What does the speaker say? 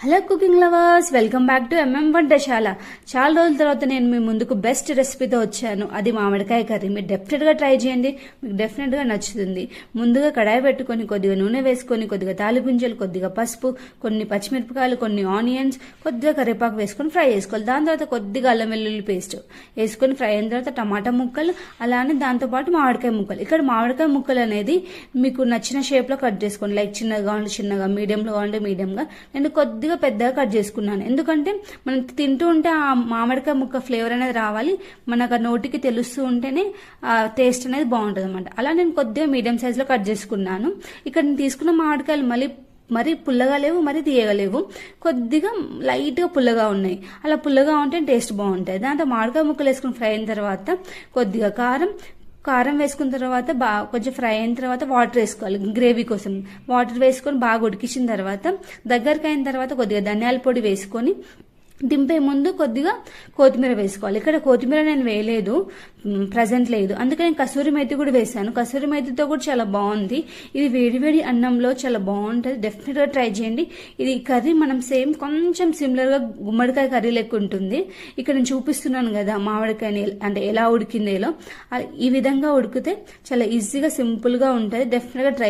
Hello cooking lovers, welcome back to Vantasala. చాలా రోజుల తర్వాత నేను మీ ముందుకు బెస్ట్ రెసిపీతో వచ్చాను. అది మామిడికాయ కర్రీ. మీరు డెఫినెట్గా ట్రై చేయండి, మీకు డెఫినెట్గా నచ్చుతుంది. ముందుగా కడాయి పెట్టుకొని కొద్దిగా నూనె వేసుకొని, కొద్దిగా తాలిపుంజలు, కొద్దిగా పసుపు, కొన్ని పచ్చిమిరపకాయలు, కొన్ని ఆనియన్స్, కొద్దిగా కరివేపాకు వేసుకొని ఫ్రై చేసుకోవాలి. దాని తర్వాత కొద్దిగా అల్లం వెల్లుల్లి పేస్ట్ వేసుకొని ఫ్రై అయిన తర్వాత టమాటా ముక్కలు, అలానే దాంతోపాటు మామిడికాయ ముక్కలు. ఇక్కడ మామిడికాయ ముక్కలు అనేది మీకు నచ్చిన షేప్లో కట్ చేసుకోండి. లైక్ చిన్నగా కావాలంటే చిన్నగా, మీడియంలో కావాలంటే మీడియంగా. నేను కొద్దిగా పెద్దగా కట్ చేసుకున్నాను. ఎందుకంటే మనం తింటూ ఉంటే ఆ మామిడికాయ ముక్క ఫ్లేవర్ అనేది రావాలి, మనకు ఆ నోటికి తెలుస్తూ ఉంటేనే ఆ టేస్ట్ అనేది బాగుంటుంది అనమాట. అలా నేను కొద్దిగా మీడియం సైజులో కట్ చేసుకున్నాను. ఇక్కడ నేను తీసుకున్న మామిడికాయలు మరీ పుల్లగా లేవు, మరీ తీయగలేవు, కొద్దిగా లైట్గా పుల్లగా ఉన్నాయి. అలా పుల్లగా ఉంటే టేస్ట్ బాగుంటుంది. దాంతో మామిడికాయ ముక్కలు వేసుకుని ఫ్రై అయిన తర్వాత కొద్దిగా కారం వేసుకున్న తర్వాత కొంచెం ఫ్రై అయిన తర్వాత వాటర్ వేసుకోవాలి. గ్రేవీ కోసం వాటర్ వేసుకొని బాగా ఉడికించిన తర్వాత దగ్గరికి అయిన తర్వాత కొద్దిగా ధనియాల పొడి వేసుకొని దింపే ముందు కొద్దిగా కొత్తిమీర వేసుకోవాలి. ఇక్కడ కొత్తిమీర నేను వేయలేదు, ప్రజెంట్ లేదు, అందుకే నేను కసూరి మేతి కూడా వేసాను. కసూరి మేతితో కూడా చాలా బాగుంది. ఇది వేడివేడి అన్నంలో చాలా బాగుంటుంది. డెఫినెట్గా ట్రై చేయండి. ఇది కర్రీ మనం సేమ్ కొంచెం సిమిలర్గా గుమ్మడికాయ కర్రీ లెక్క ఉంటుంది. ఇక్కడ నేను చూపిస్తున్నాను కదా మామిడికాయని అంటే ఎలా ఉడికిందేలో, ఈ విధంగా ఉడికితే చాలా ఈజీగా సింపుల్గా ఉంటుంది. డెఫినెట్గా ట్రై